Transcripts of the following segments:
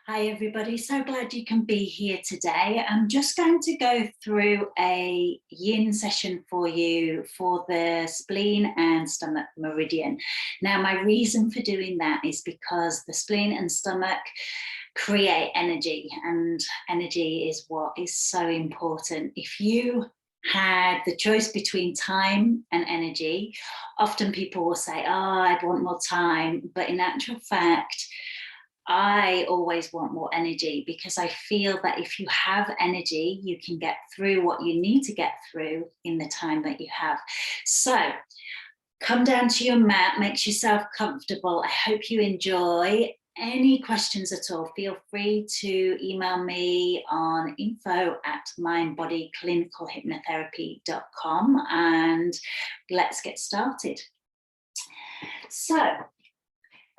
Hi everybody, so glad you can be here today. I'm just going to go through a yin session for you for the spleen and stomach meridian. Now my reason for doing that is because the spleen and stomach create energy, and energy is what is so important. If you had the choice between time and energy, often people will say, oh, I'd want more time, but in actual fact, I always want more energy, because I feel that if you have energy, you can get through what you need to get through in the time that you have. So come down to your mat, make yourself comfortable. I hope you enjoy. Any questions at all, feel free to email me on info@mindbodyclinicalhypnotherapy.com and let's get started. So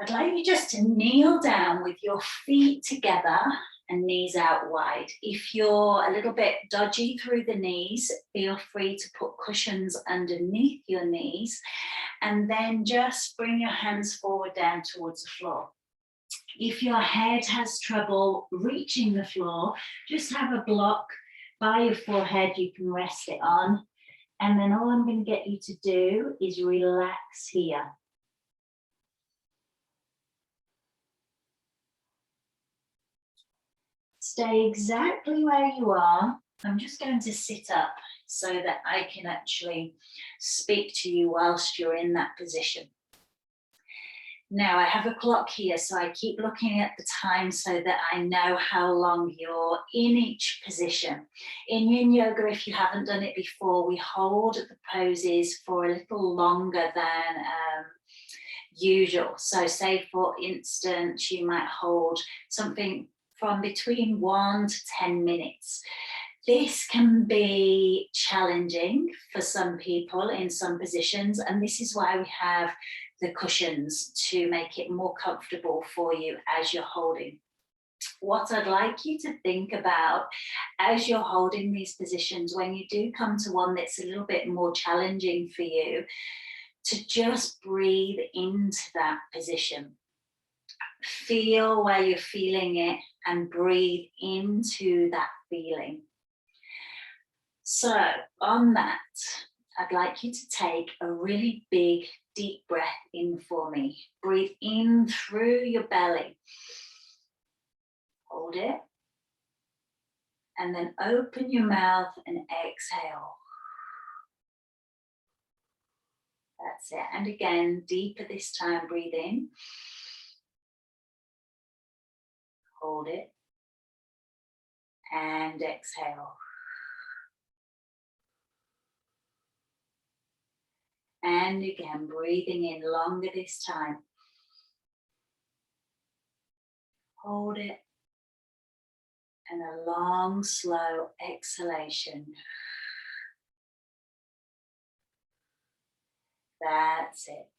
I'd like you just to kneel down with your feet together and knees out wide. If you're a little bit dodgy through the knees, feel free to put cushions underneath your knees, and then just bring your hands forward down towards the floor. If your head has trouble reaching the floor, just have a block by your forehead you can rest it on. And then all I'm going to get you to do is relax here. Stay exactly where you are. I'm just going to sit up so that I can actually speak to you whilst you're in that position. Now I have a clock here, so I keep looking at the time so that I know how long you're in each position. In yin yoga, if you haven't done it before, we hold the poses for a little longer than usual. So say for instance, you might hold something from between 1 to 10 minutes. This can be challenging for some people in some positions, and this is why we have the cushions to make it more comfortable for you as you're holding. What I'd like you to think about as you're holding these positions, when you do come to one that's a little bit more challenging for you, to just breathe into that position. Feel where you're feeling it and breathe into that feeling. So on that, I'd like you to take a really big, deep breath in for me. Breathe in through your belly. Hold it. And then open your mouth and exhale. That's it. And again, deeper this time, breathe in. Hold it. And exhale. And again, breathing in longer this time. Hold it. And a long, slow exhalation. That's it.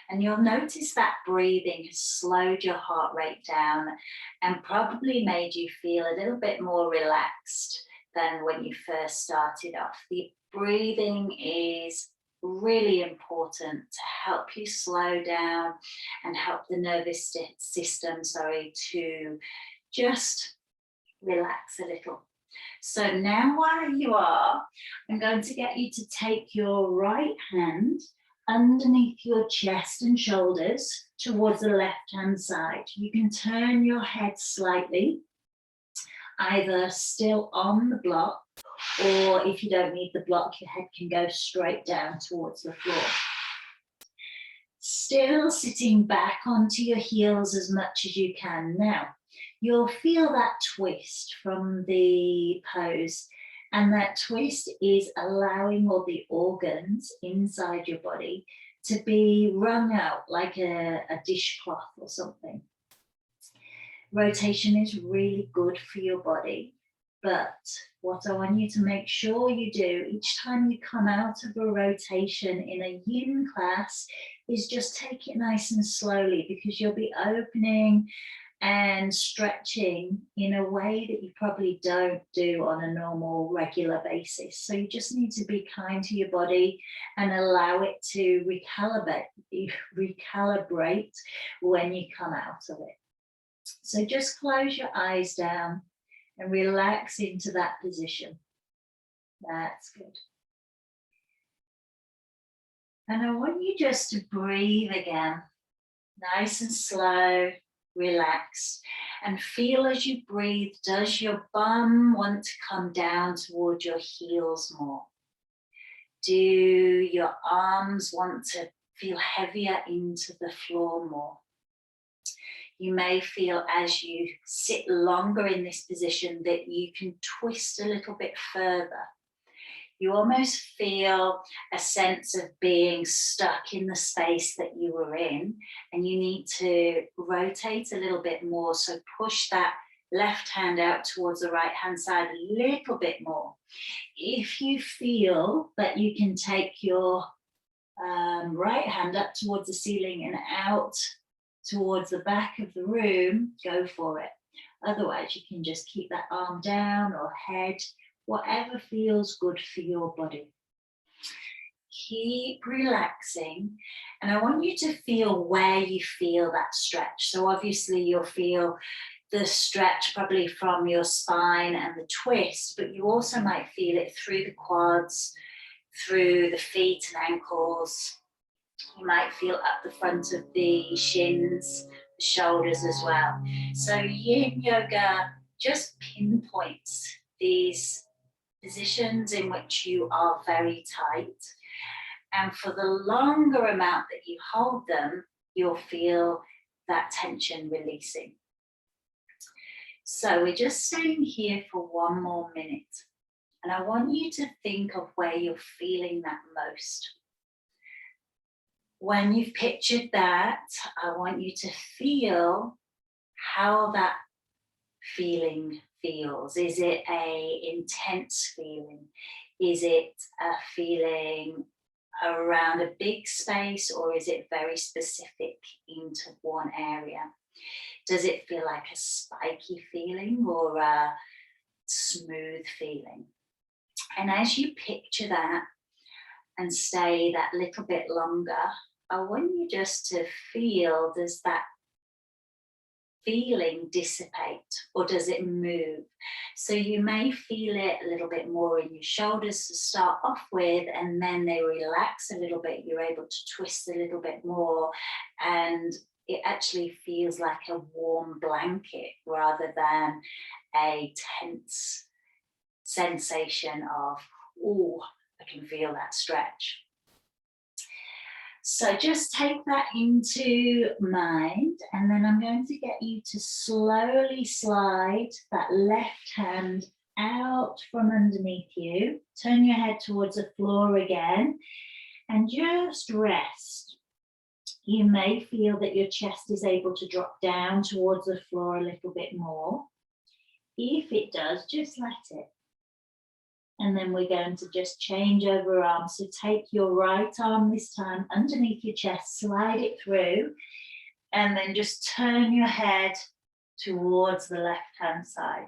And you'll notice that breathing has slowed your heart rate down and probably made you feel a little bit more relaxed than when you first started off. The breathing is really important to help you slow down and help the nervous system, to just relax a little. So now where you are, I'm going to get you to take your right hand underneath your chest and shoulders towards the left-hand side. You can turn your head slightly, either still on the block, or if you don't need the block, your head can go straight down towards the floor. Still sitting back onto your heels as much as you can. Now, you'll feel that twist from the pose, and that twist is allowing all the organs inside your body to be wrung out like a dishcloth or something. Rotation is really good for your body, but what I want you to make sure you do each time you come out of a rotation in a yin class is just take it nice and slowly, because you'll be opening and stretching in a way that you probably don't do on a normal, regular basis. So you just need to be kind to your body and allow it to recalibrate when you come out of it. So just close your eyes down and relax into that position. That's good. And I want you just to breathe again, nice and slow, relax. And feel as you breathe, does your bum want to come down towards your heels more? Do your arms want to feel heavier into the floor more? You may feel as you sit longer in this position that you can twist a little bit further. You almost feel a sense of being stuck in the space that you were in, and you need to rotate a little bit more. So push that left hand out towards the right hand side a little bit more. If you feel that you can take your right hand up towards the ceiling and out towards the back of the room, go for it. Otherwise, you can just keep that arm down or head, whatever feels good for your body. Keep relaxing, and I want you to feel where you feel that stretch. So obviously you'll feel the stretch probably from your spine and the twist, but you also might feel it through the quads, through the feet and ankles. You might feel up the front of the shins, the shoulders as well. So yin yoga just pinpoints these positions in which you are very tight. And for the longer amount that you hold them, you'll feel that tension releasing. So we're just staying here for one more minute. And I want you to think of where you're feeling that most. When you've pictured that, I want you to feel how that feeling feels. Is it an intense feeling? Is it a feeling around a big space, or is it very specific into one area? Does it feel like a spiky feeling or a smooth feeling? And as you picture that and stay that little bit longer, I want you just to feel, does that feeling dissipate or does it move? So you may feel it a little bit more in your shoulders to start off with, and then they relax a little bit. You're able to twist a little bit more, and it actually feels like a warm blanket rather than a tense sensation of, oh, I can feel that stretch. So just take that into mind, and then I'm going to get you to slowly slide that left hand out from underneath you. Turn your head towards the floor again and just rest. You may feel that your chest is able to drop down towards the floor a little bit more. If it does, just let it. And then we're going to just change over arms. So take your right arm this time underneath your chest, slide it through, and then just turn your head towards the left-hand side.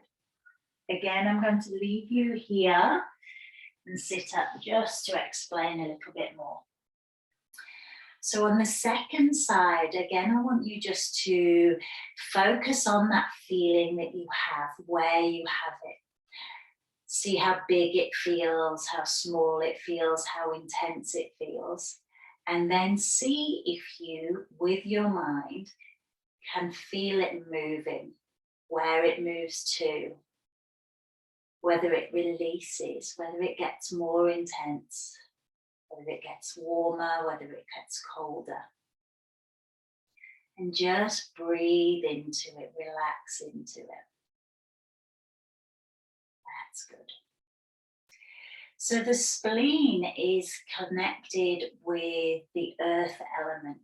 Again, I'm going to leave you here and sit up just to explain a little bit more. So on the second side, again, I want you just to focus on that feeling that you have, where you have it. See how big it feels, how small it feels, how intense it feels. And then see if you, with your mind, can feel it moving, where it moves to, whether it releases, whether it gets more intense, whether it gets warmer, whether it gets colder. And just breathe into it, relax into it. That's good. So the spleen is connected with the earth element,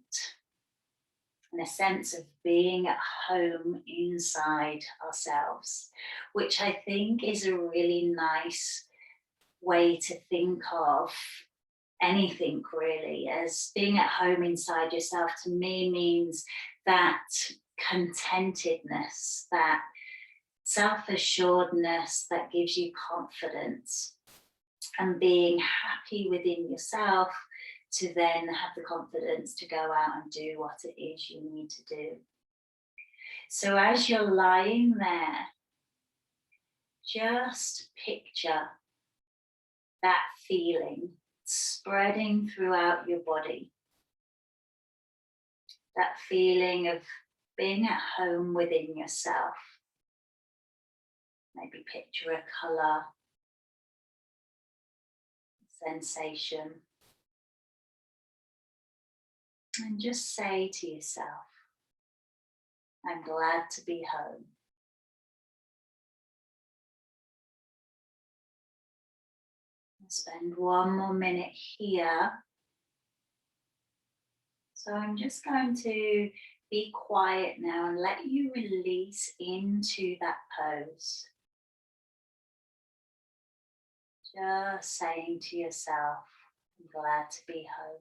in a sense of being at home inside ourselves, which I think is a really nice way to think of anything really, as being at home inside yourself. To me means that contentedness, that self-assuredness that gives you confidence, and being happy within yourself to then have the confidence to go out and do what it is you need to do. So as you're lying there, just picture that feeling spreading throughout your body. That feeling of being at home within yourself. Maybe picture a colour, sensation. And just say to yourself, I'm glad to be home. Spend one more minute here. So I'm just going to be quiet now and let you release into that pose. Just saying to yourself, I'm glad to be home.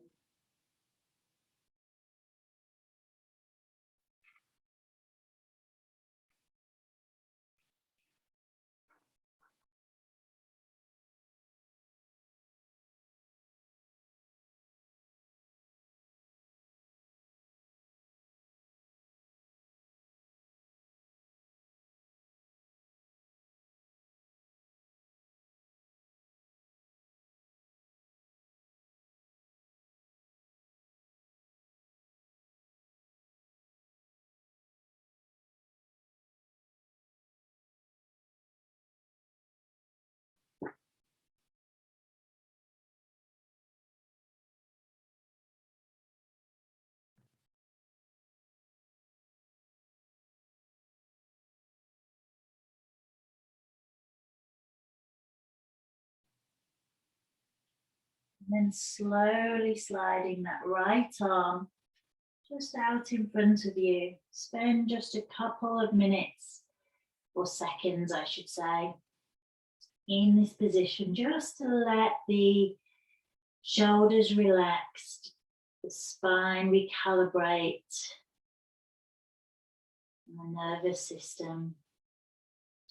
And then slowly sliding that right arm just out in front of you. Spend just a couple of minutes or seconds, I should say, in this position, just to let the shoulders relax, the spine recalibrate, and the nervous system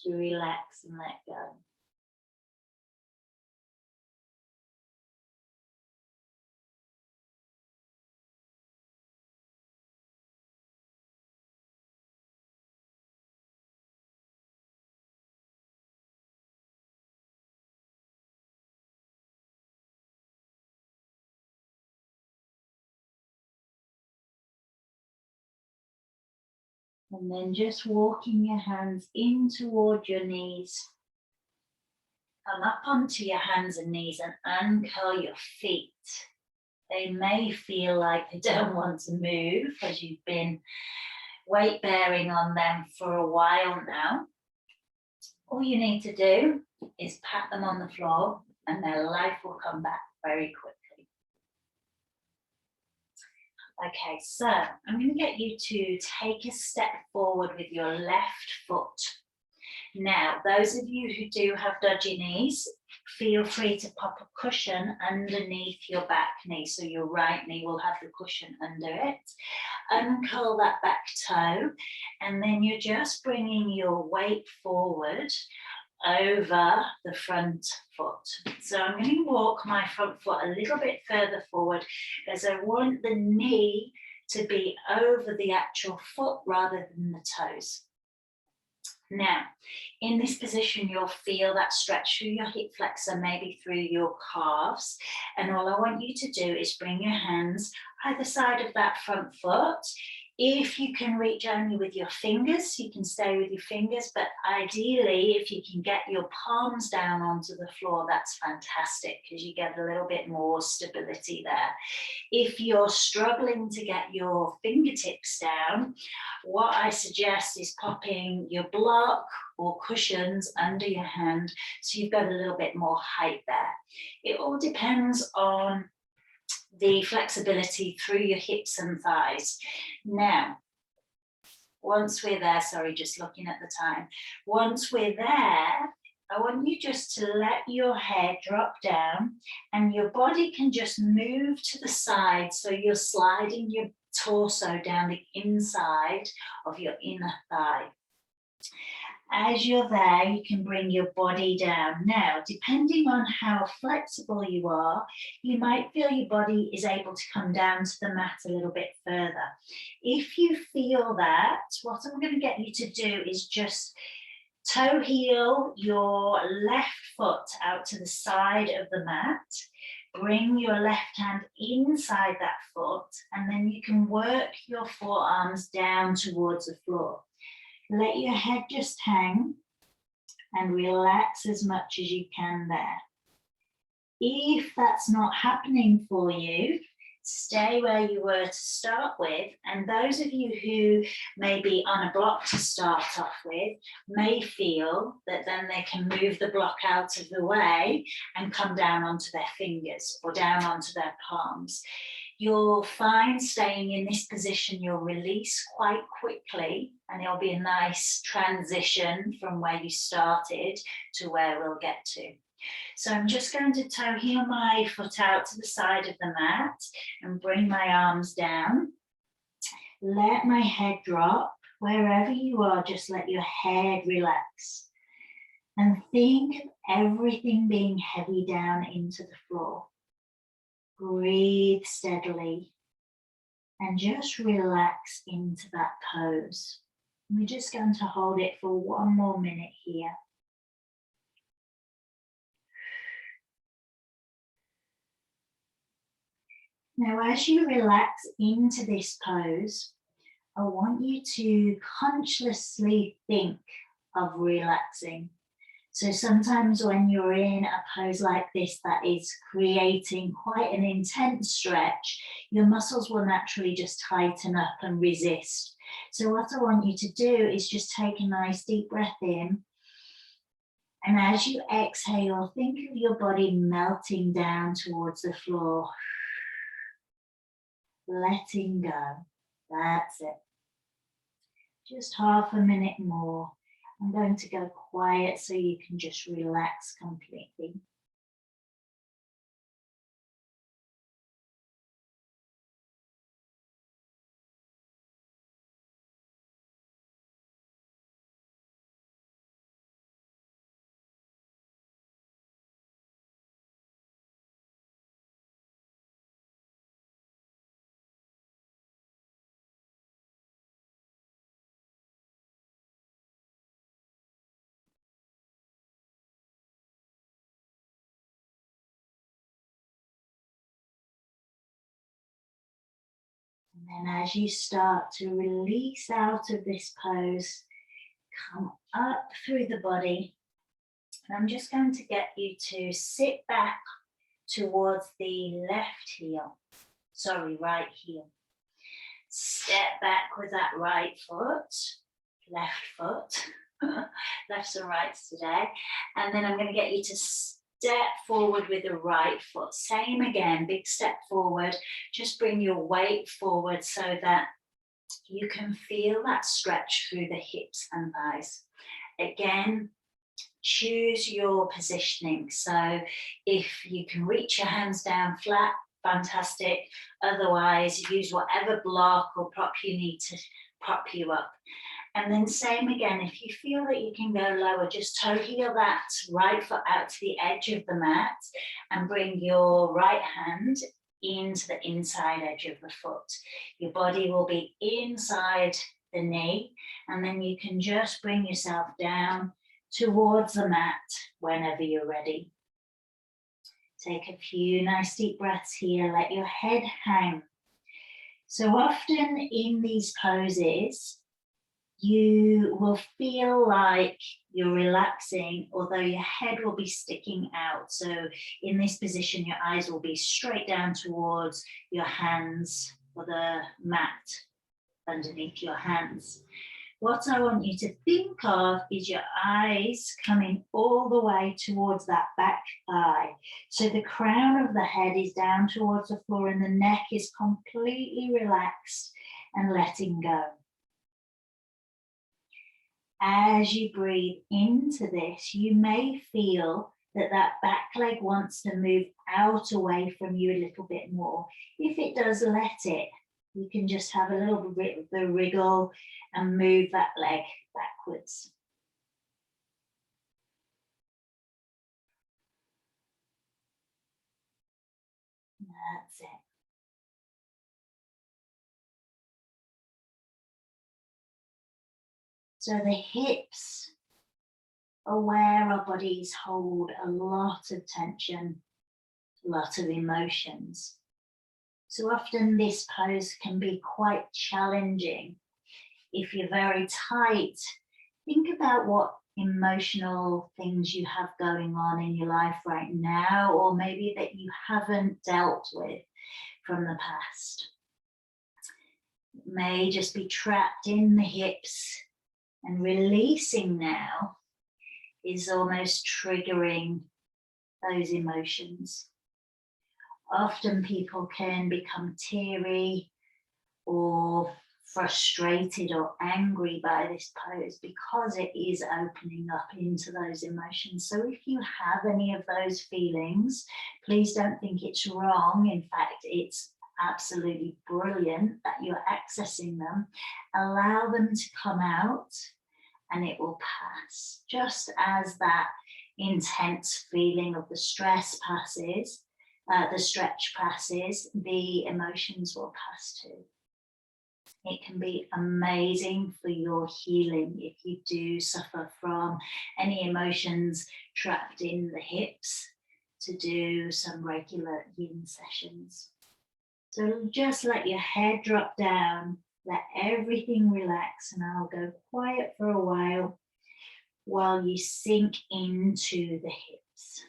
to relax and let go. And then just walking your hands in toward your knees. Come up onto your hands and knees and uncurl your feet. They may feel like they don't want to move as you've been weight bearing on them for a while now. All you need to do is pat them on the floor and their life will come back very quickly. Okay, so I'm going to get you to take a step forward with your left foot. Now, those of you who do have dodgy knees, feel free to pop a cushion underneath your back knee. So your right knee will have the cushion under it. Uncurl that back toe, and then you're just bringing your weight forward over the front foot. So I'm going to walk my front foot a little bit further forward as I want the knee to be over the actual foot rather than the toes. Now, in this position, you'll feel that stretch through your hip flexor, maybe through your calves. And all I want you to do is bring your hands either side of that front foot. If you can reach only with your fingers, you can stay with your fingers, but ideally, if you can get your palms down onto the floor, that's fantastic because you get a little bit more stability there. If you're struggling to get your fingertips down, what I suggest is popping your block or cushions under your hand so you've got a little bit more height there. It all depends on the flexibility through your hips and thighs. Now, once we're there, sorry, just looking at the time. Once we're there, I want you just to let your head drop down and your body can just move to the side. So you're sliding your torso down the inside of your inner thigh. As you're there, you can bring your body down. Now, depending on how flexible you are, you might feel your body is able to come down to the mat a little bit further. If you feel that, what I'm going to get you to do is just toe heel your left foot out to the side of the mat. Bring your left hand inside that foot, and then you can work your forearms down towards the floor. Let your head just hang and relax as much as you can there. If that's not happening for you, stay where you were to start with. And those of you who may be on a block to start off with may feel that then they can move the block out of the way and come down onto their fingers or down onto their palms. You'll find staying in this position, you'll release quite quickly, and it'll be a nice transition from where you started to where we'll get to. So I'm just going to toe heel my foot out to the side of the mat and bring my arms down. Let my head drop. Wherever you are, just let your head relax. And think of everything being heavy down into the floor. Breathe steadily and just relax into that pose. We're just going to hold it for 1 more minute here. Now, as you relax into this pose, I want you to consciously think of relaxing. So sometimes when you're in a pose like this that is creating quite an intense stretch, your muscles will naturally just tighten up and resist. So what I want you to do is just take a nice deep breath in. And as you exhale, think of your body melting down towards the floor. Letting go. That's it. Just half a minute more. I'm going to go quiet so you can just relax completely. And then as you start to release out of this pose, come up through the body. And I'm just going to get you to sit back towards the right heel. Step back with that right foot, left foot, lefts and rights today. And then I'm going to get you to step forward with the right foot. Same again, big step forward. Just bring your weight forward so that you can feel that stretch through the hips and thighs. Again, choose your positioning. So if you can reach your hands down flat, fantastic. Otherwise, use whatever block or prop you need to prop you up. And then same again, if you feel that you can go lower, just toe heel that right foot out to the edge of the mat and bring your right hand into the inside edge of the foot. Your body will be inside the knee, and then you can just bring yourself down towards the mat whenever you're ready. Take a few nice deep breaths here. Let your head hang. So often in these poses, you will feel like you're relaxing, although your head will be sticking out. So in this position, your eyes will be straight down towards your hands or the mat underneath your hands. What I want you to think of is your eyes coming all the way towards that back eye. So the crown of the head is down towards the floor and the neck is completely relaxed and letting go. As you breathe into this, you may feel that that back leg wants to move out away from you a little bit more. If it does, let it. You can just have a little bit of the wriggle and move that leg backwards. That's it. So the hips are where our bodies hold a lot of tension, a lot of emotions. So often this pose can be quite challenging. If you're very tight, think about what emotional things you have going on in your life right now, or maybe that you haven't dealt with from the past. It may just be trapped in the hips, and releasing now is almost triggering those emotions. Often people can become teary or frustrated or angry by this pose because it is opening up into those emotions. So if you have any of those feelings, please don't think it's wrong. In fact, it's absolutely brilliant that you're accessing them. Allow them to come out and it will pass. Just as that intense feeling of the stress passes, the stretch passes, the emotions will pass too. It can be amazing for your healing if you do suffer from any emotions trapped in the hips, to do some regular yin sessions. So just let your head drop down, let everything relax, and I'll go quiet for a while you sink into the hips.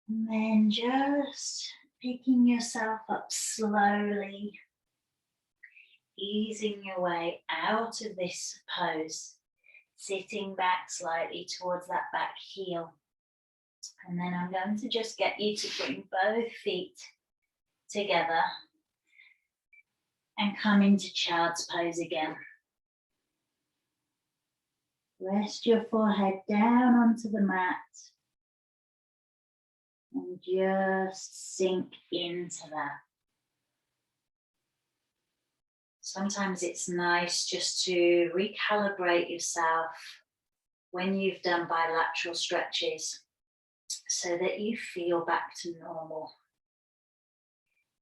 And then just picking yourself up slowly, easing your way out of this pose, sitting back slightly towards that back heel. And then I'm going to just get you to bring both feet together and come into child's pose again. Rest your forehead down onto the mat and just sink into that. Sometimes it's nice just to recalibrate yourself when you've done bilateral stretches so that you feel back to normal.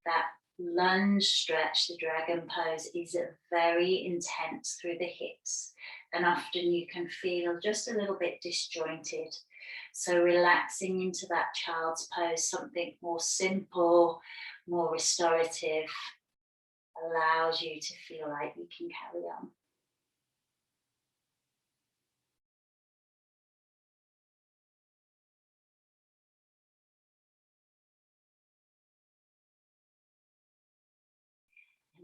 That lunge stretch, the dragon pose, is very intense through the hips, and often you can feel just a little bit disjointed. So relaxing into that child's pose, something more simple, more restorative, allows you to feel like you can carry on.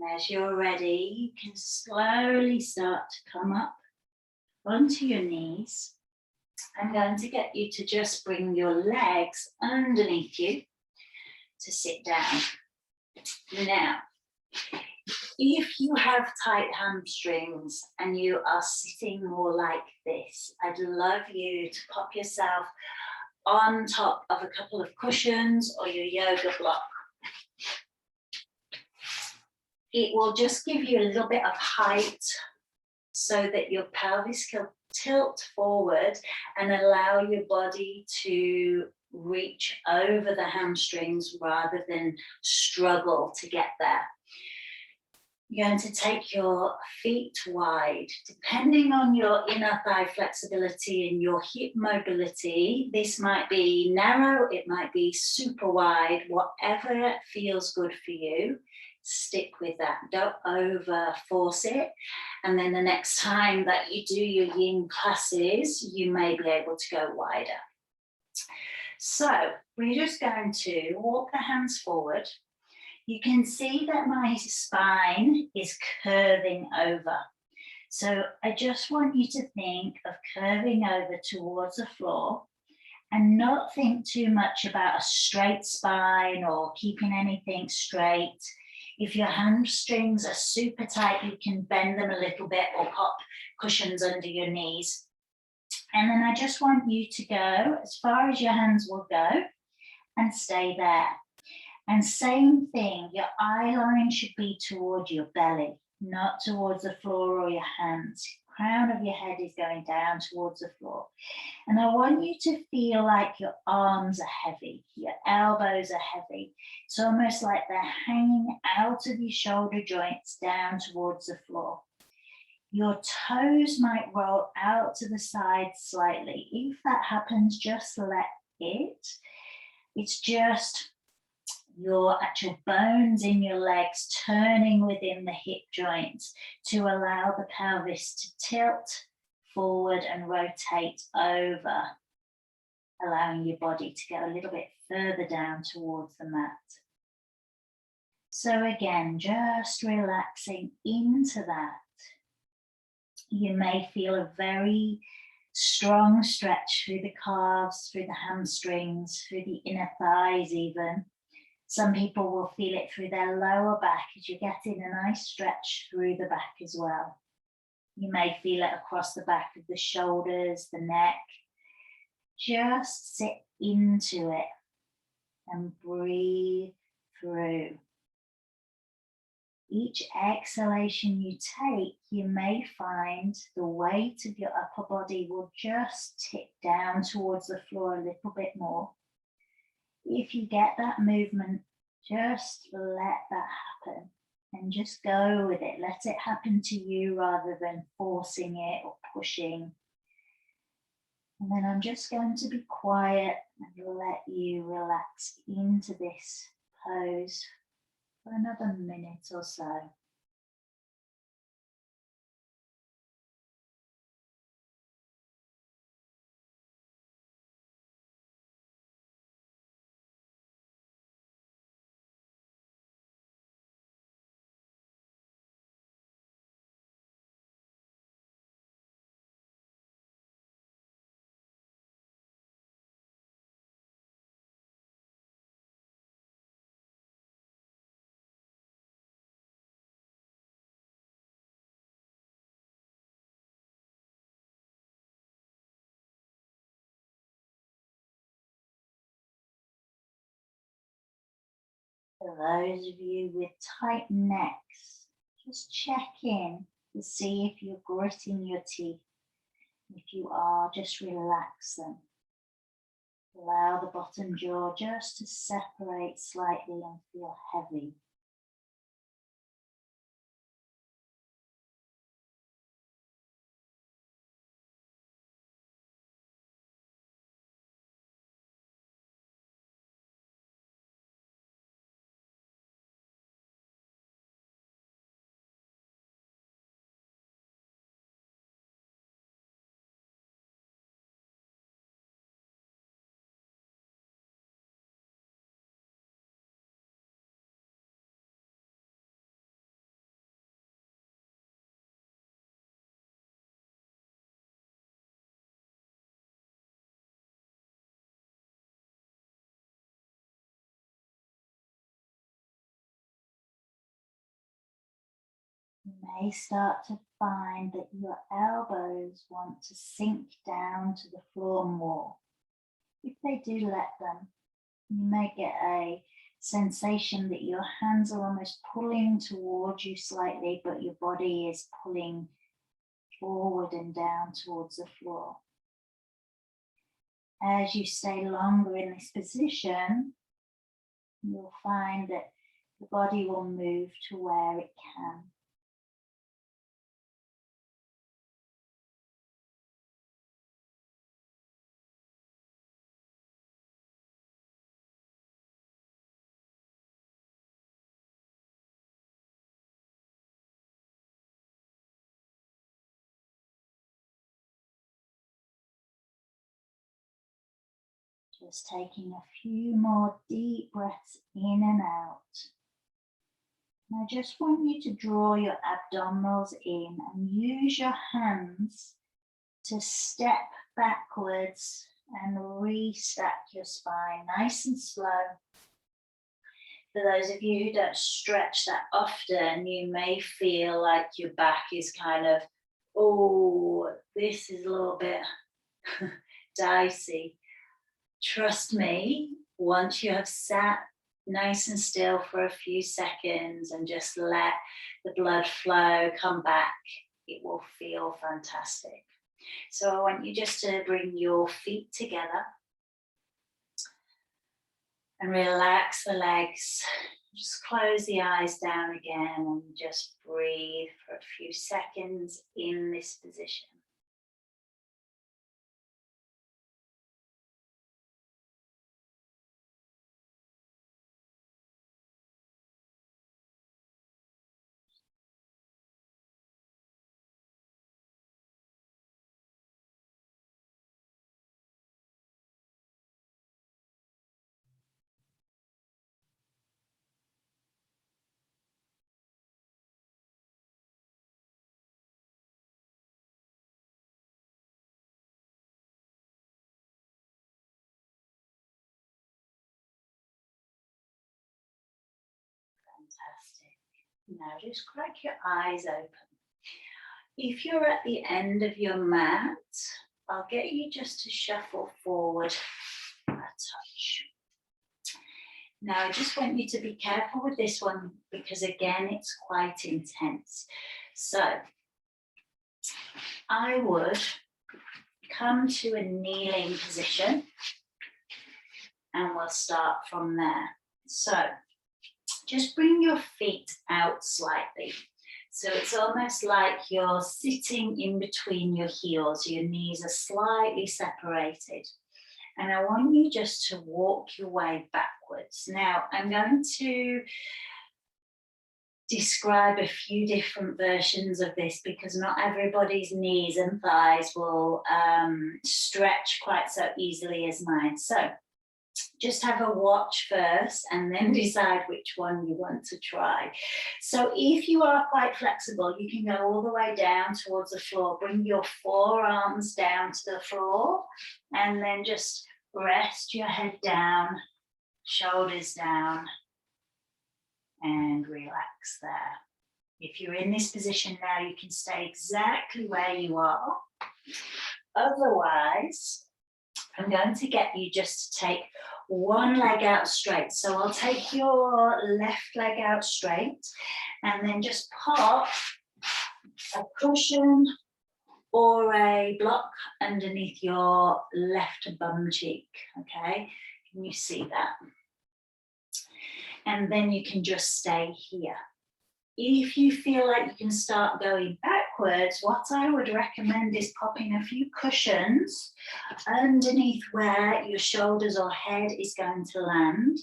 And as you're ready, you can slowly start to come up onto your knees. I'm going to get you to just bring your legs underneath you to sit down. Now, if you have tight hamstrings and you are sitting more like this, I'd love you to pop yourself on top of a couple of cushions or your yoga block. It will just give you a little bit of height so that your pelvis can tilt forward and allow your body to reach over the hamstrings rather than struggle to get there. You're going to take your feet wide. Depending on your inner thigh flexibility and your hip mobility, this might be narrow, it might be super wide, whatever feels good for you, stick with that. Don't over force it. And then the next time that you do your yin classes, you may be able to go wider. So we're just going to walk the hands forward. You can see that my spine is curving over. So I just want you to think of curving over towards the floor and not think too much about a straight spine or keeping anything straight. If your hamstrings are super tight, you can bend them a little bit or pop cushions under your knees. And then I just want you to go as far as your hands will go and stay there. And same thing, your eye line should be towards your belly, not towards the floor or your hands. Crown of your head is going down towards the floor. And I want you to feel like your arms are heavy, your elbows are heavy. It's almost like they're hanging out of your shoulder joints down towards the floor. Your toes might roll out to the side slightly. If that happens, just let it. It's just your actual bones in your legs turning within the hip joints to allow the pelvis to tilt forward and rotate over, allowing your body to go a little bit further down towards the mat. So again, just relaxing into that. You may feel a very strong stretch through the calves, through the hamstrings, through the inner thighs even. Some people will feel it through their lower back as you're getting a nice stretch through the back as well. You may feel it across the back of the shoulders, the neck. Just sit into it and breathe through. Each exhalation you take, you may find the weight of your upper body will just tip down towards the floor a little bit more. If you get that movement, just let that happen and just go with it. Let it happen to you rather than forcing it or pushing. And then I'm just going to be quiet and let you relax into this pose for another minute or so. For those of you with tight necks, just check in to see if you're gritting your teeth. If you are, just relax them. Allow the bottom jaw just to separate slightly and feel heavy. You may start to find that your elbows want to sink down to the floor more. If they do, let them. You may get a sensation that your hands are almost pulling towards you slightly, but your body is pulling forward and down towards the floor. As you stay longer in this position, you'll find that the body will move to where it can. Just taking a few more deep breaths in and out. And I just want you to draw your abdominals in and use your hands to step backwards and restack your spine nice and slow. For those of you who don't stretch that often, you may feel like your back is kind of, oh, this is a little bit dicey. Trust me, once you have sat nice and still for a few seconds and just let the blood flow come back, it will feel fantastic. So I want you just to bring your feet together and relax the legs. Just close the eyes down again and just breathe for a few seconds in this position. Fantastic. Now just crack your eyes open. If you're at the end of your mat, I'll get you just to shuffle forward a touch. Now I just want you to be careful with this one because again, it's quite intense. So I would come to a kneeling position and we'll start from there. So just bring your feet out slightly. So it's almost like you're sitting in between your heels. Your knees are slightly separated. And I want you just to walk your way backwards. Now, I'm going to describe a few different versions of this because not everybody's knees and thighs will stretch quite so easily as mine. So just have a watch first and then decide which one you want to try. So if you are quite flexible, you can go all the way down towards the floor. Bring your forearms down to the floor and then just rest your head down, shoulders down, and relax there. If you're in this position now, you can stay exactly where you are. Otherwise, I'm going to get you just to take one leg out straight. So I'll take your left leg out straight and then just pop a cushion or a block underneath your left bum cheek, okay? Can you see that? And then you can just stay here. If you feel like you can start going backwards, what I would recommend is popping a few cushions underneath where your shoulders or head is going to land.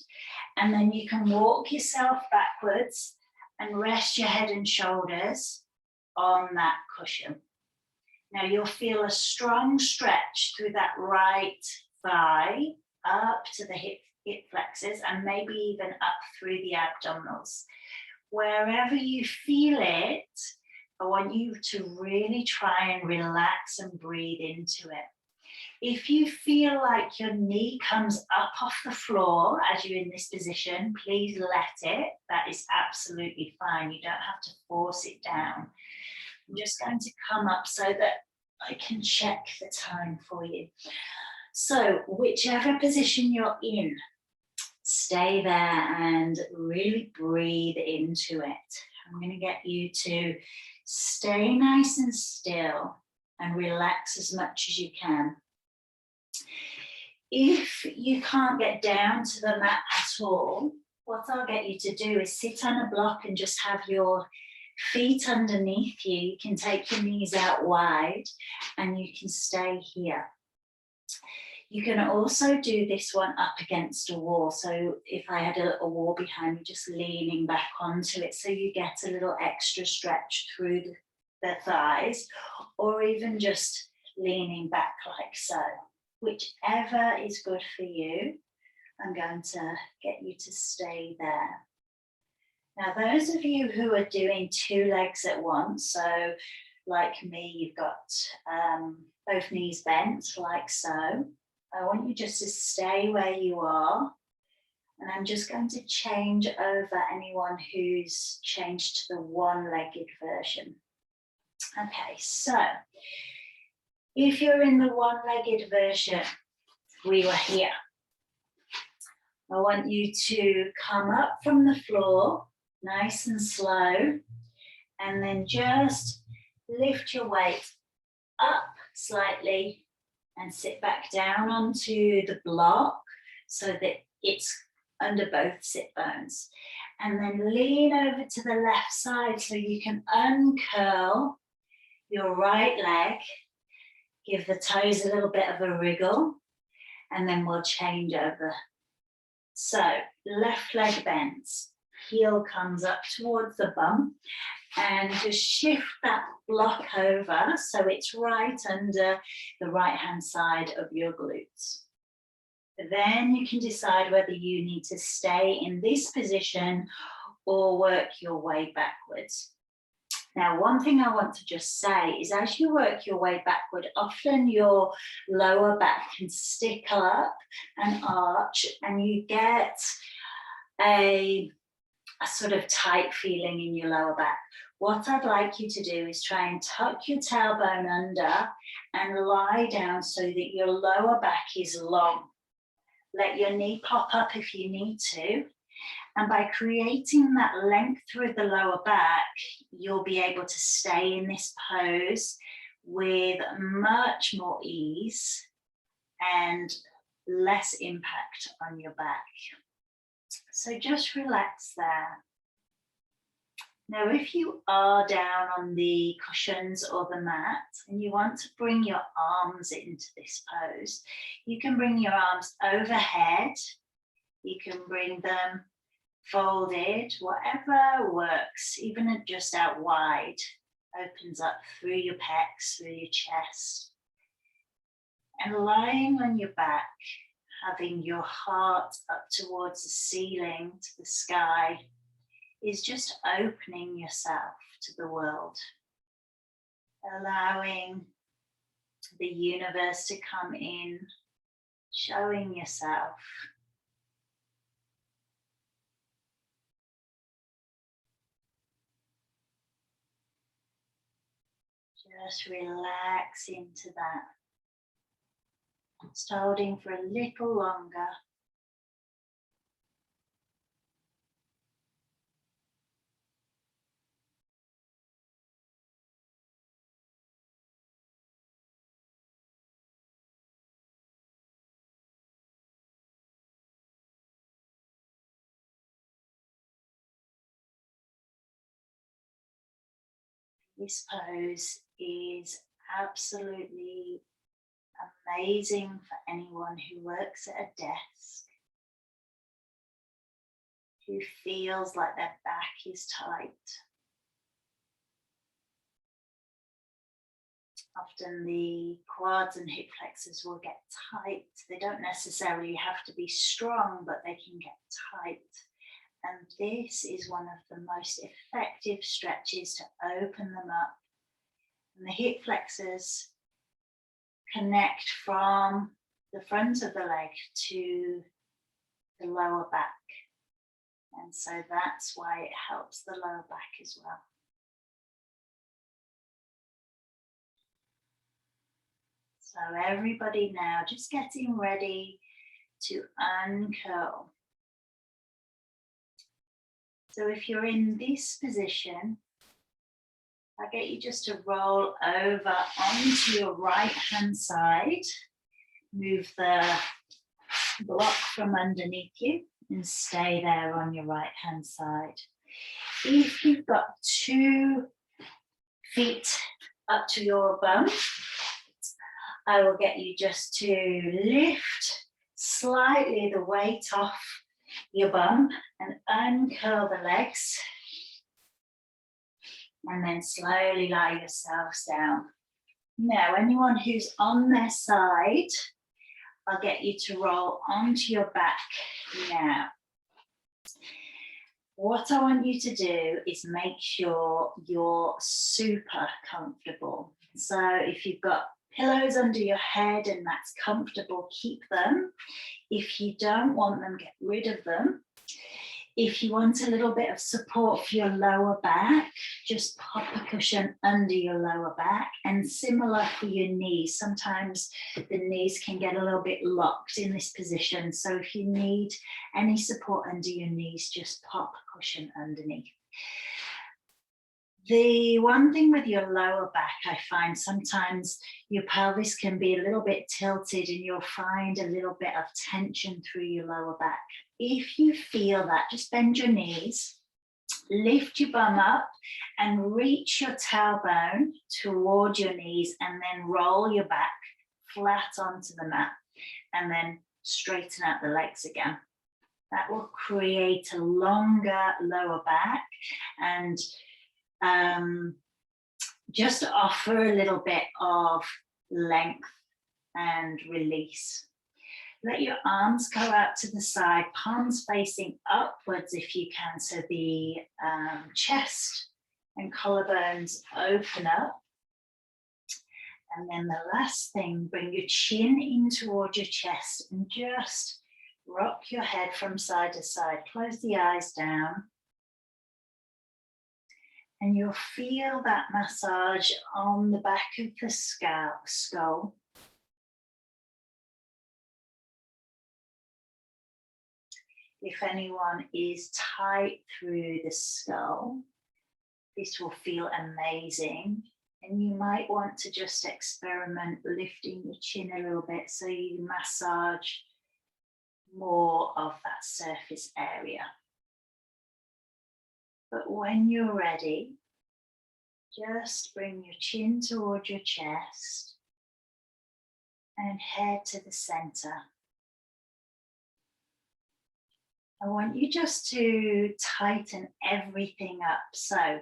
And then you can walk yourself backwards and rest your head and shoulders on that cushion. Now you'll feel a strong stretch through that right thigh up to the hip flexors and maybe even up through the abdominals. Wherever you feel it, I want you to really try and relax and breathe into it. If you feel like your knee comes up off the floor as you're in this position, please let it. That is absolutely fine. You don't have to force it down. I'm just going to come up so that I can check the time for you. So whichever position you're in, stay there and really breathe into it. I'm going to get you to stay nice and still and relax as much as you can. If you can't get down to the mat at all, what I'll get you to do is sit on a block and just have your feet underneath you. You can take your knees out wide and you can stay here. You can also do this one up against a wall. So if I had a wall behind me, just leaning back onto it so you get a little extra stretch through the thighs, or even just leaning back like so. Whichever is good for you, I'm going to get you to stay there. Now, those of you who are doing 2 legs at once, so like me, you've got both knees bent like so. I want you just to stay where you are. And I'm just going to change over anyone who's changed to the 1-legged version. Okay, so if you're in the 1-legged version, we were here. I want you to come up from the floor, nice and slow, and then just lift your weight up slightly and sit back down onto the block so that it's under both sit bones. And then lean over to the left side so you can uncurl your right leg. Give the toes a little bit of a wriggle, and then we'll change over. So left leg bends, heel comes up towards the bum, and just shift that block over so it's right under the right hand side of your glutes. Then you can decide whether you need to stay in this position or work your way backwards. Now, one thing I want to just say is as you work your way backward, often your lower back can stick up and arch, and you get a sort of tight feeling in your lower back. What I'd like you to do is try and tuck your tailbone under and lie down so that your lower back is long. Let your knee pop up if you need to. And by creating that length through the lower back, you'll be able to stay in this pose with much more ease and less impact on your back. So just relax there. Now, if you are down on the cushions or the mat and you want to bring your arms into this pose, you can bring your arms overhead. You can bring them folded, whatever works, even just out wide, opens up through your pecs, through your chest. And lying on your back, having your heart up towards the ceiling, to the sky, is just opening yourself to the world, allowing the universe to come in, showing yourself. Just relax into that. Just holding for a little longer. This pose is absolutely amazing for anyone who works at a desk, who feels like their back is tight. Often the quads and hip flexors will get tight. They don't necessarily have to be strong, but they can get tight. And this is one of the most effective stretches to open them up. And the hip flexors connect from the front of the leg to the lower back. And so that's why it helps the lower back as well. So everybody now just getting ready to uncurl. So if you're in this position, I get you just to roll over onto your right hand side. Move the block from underneath you and stay there on your right hand side. If you've got 2 feet up to your bum, I will get you just to lift slightly the weight off your bum and uncurl the legs, and then slowly lie yourselves down. Now, anyone who's on their side, I'll get you to roll onto your back now. What I want you to do is make sure you're super comfortable. So if you've got pillows under your head and that's comfortable, keep them. If you don't want them, get rid of them. If you want a little bit of support for your lower back, just pop a cushion under your lower back, and similar for your knees. Sometimes the knees can get a little bit locked in this position. So if you need any support under your knees, just pop a cushion underneath. The one thing with your lower back, I find sometimes your pelvis can be a little bit tilted and you'll find a little bit of tension through your lower back. If you feel that, just bend your knees, lift your bum up and reach your tailbone toward your knees, and then roll your back flat onto the mat, and then straighten out the legs again. That will create a longer lower back and just offer a little bit of length and release. Let your arms go out to the side, palms facing upwards if you can, so the chest and collarbones open up. And then the last thing, bring your chin in towards your chest and just rock your head from side to side. Close the eyes down. And you'll feel that massage on the back of the skull. If anyone is tight through the skull, this will feel amazing. And you might want to just experiment lifting your chin a little bit so you massage more of that surface area. But when you're ready, just bring your chin towards your chest and head to the center. I want you just to tighten everything up. So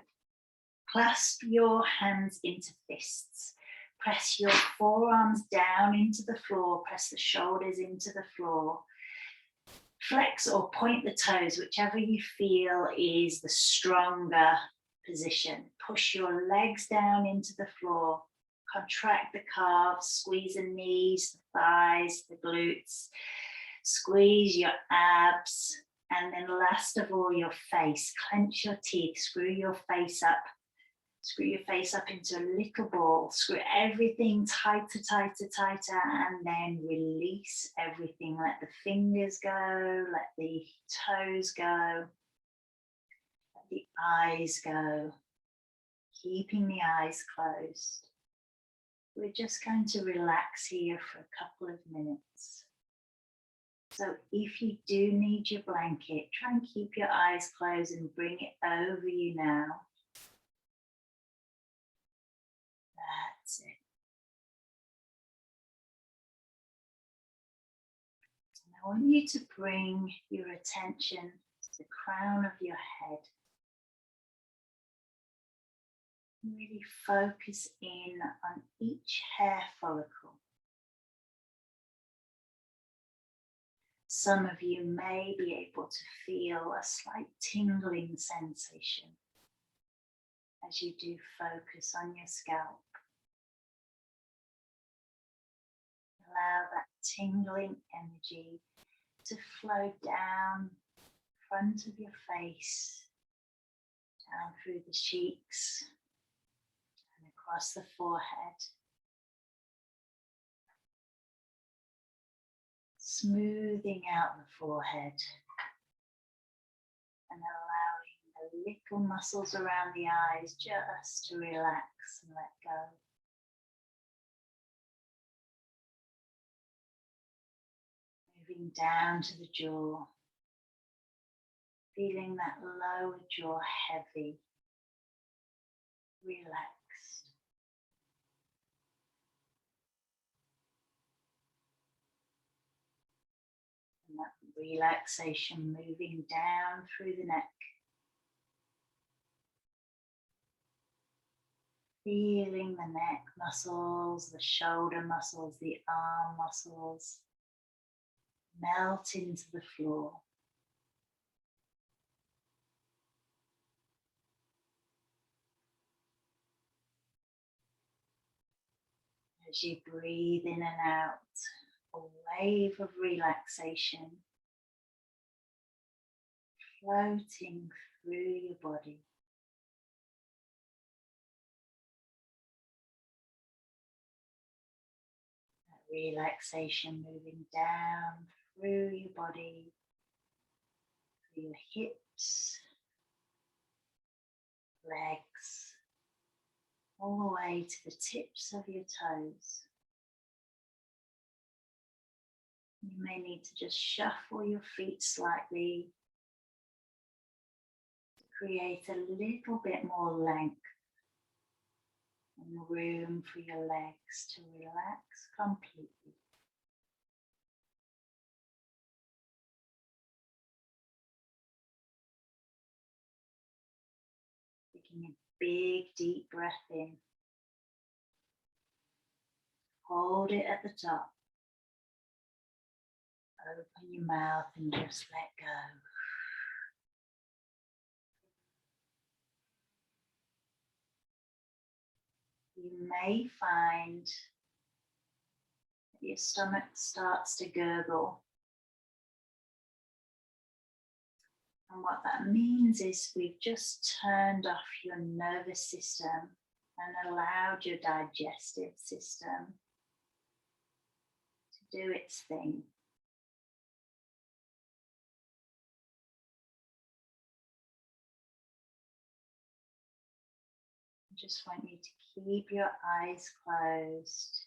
clasp your hands into fists. Press your forearms down into the floor. Press the shoulders into the floor. Flex or point the toes, whichever you feel is the stronger position. Push your legs down into the floor. Contract the calves, squeeze the knees, the thighs, the glutes. Squeeze your abs. And then last of all, your face. Clench your teeth, screw your face up. Screw your face up into a little ball. Screw everything tighter, tighter, tighter, and then release everything. Let the fingers go, let the toes go, let the eyes go, keeping the eyes closed. We're just going to relax here for a couple of minutes. So if you do need your blanket, try and keep your eyes closed and bring it over you now. That's it. And I want you to bring your attention to the crown of your head. Really focus in on each hair follicle. Some of you may be able to feel a slight tingling sensation as you do focus on your scalp. Allow that tingling energy to flow down the front of your face, down through the cheeks and across the forehead. Smoothing out the forehead and allowing the little muscles around the eyes just to relax and let go. moving down to the jaw, feeling that lower jaw heavy, relaxed. And that relaxation moving down through the neck. Feeling the neck muscles, the shoulder muscles, the arm muscles melt into the floor. As you breathe in and out, a wave of relaxation floating through your body. That relaxation moving down through your body, through your hips, legs, all the way to the tips of your toes. You may need to just shuffle your feet slightly to create a little bit more length and room for your legs to relax completely. Taking a big deep breath in. Hold it at the top. Open your mouth and just let go. You may find that your stomach starts to gurgle. And what that means is we've just turned off your nervous system and allowed your digestive system to do its thing. I just want you to keep your eyes closed.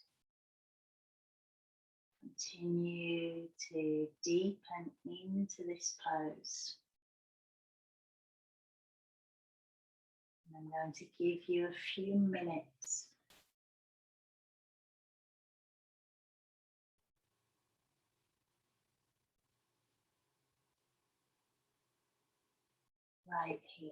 Continue to deepen into this pose. And I'm going to give you a few minutes right here.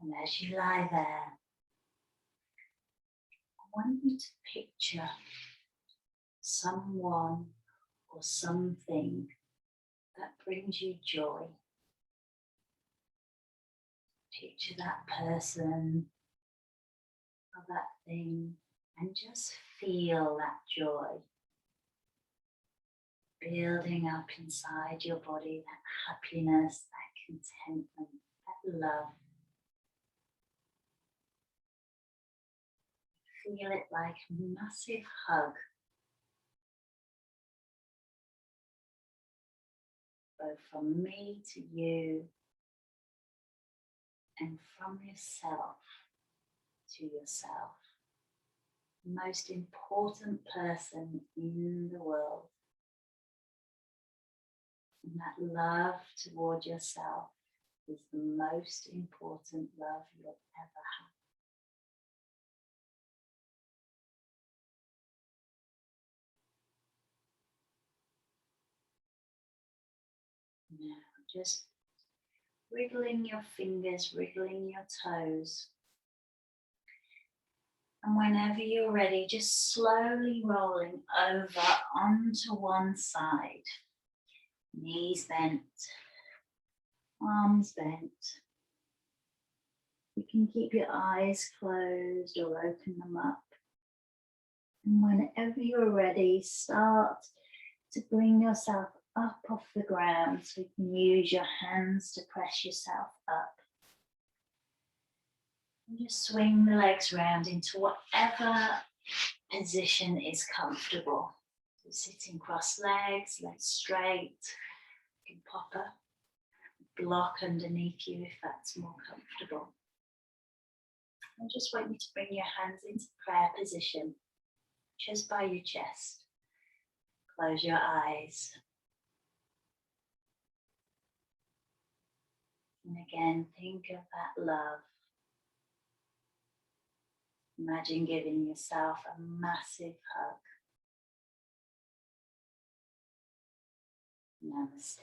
And as you lie there, I want you to picture someone or something that brings you joy. Picture that person or that thing and just feel that joy building up inside your body, that happiness, that contentment, that love. Feel it like a massive hug, both from me to you and from yourself to yourself. The most important person in the world. And that love toward yourself is the most important love you'll ever have. Now, just wriggling your fingers, wriggling your toes. And whenever you're ready, just slowly rolling over onto one side. Knees bent, arms bent. You can keep your eyes closed or open them up. And whenever you're ready, start to bring yourself up off the ground so you can use your hands to press yourself up. And just swing the legs round into whatever position is comfortable. So sitting cross legs, legs straight. You can pop a block underneath you if that's more comfortable. I just want you to bring your hands into prayer position, just by your chest. Close your eyes. And again, think of that love. Imagine giving yourself a massive hug. Namaste.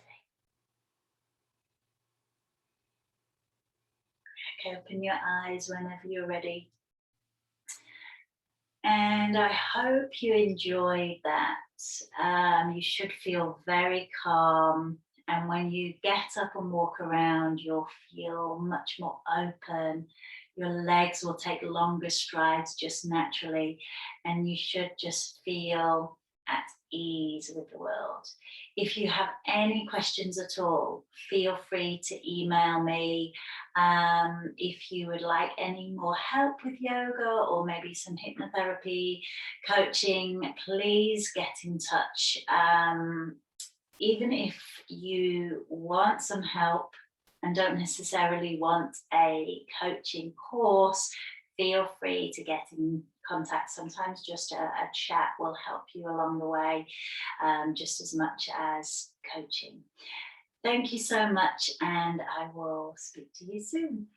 Open your eyes whenever you're ready. And I hope you enjoyed that. You should feel very calm. And when you get up and walk around, you'll feel much more open. Your legs will take longer strides just naturally. And you should just feel at ease with the world. If you have any questions at all, feel free to email me. If you would like any more help with yoga or maybe some hypnotherapy coaching, please get in touch. Even if you want some help and don't necessarily want a coaching course, feel free to get in contact. Sometimes just a chat will help you along the way, just as much as coaching. Thank you so much, and I will speak to you soon.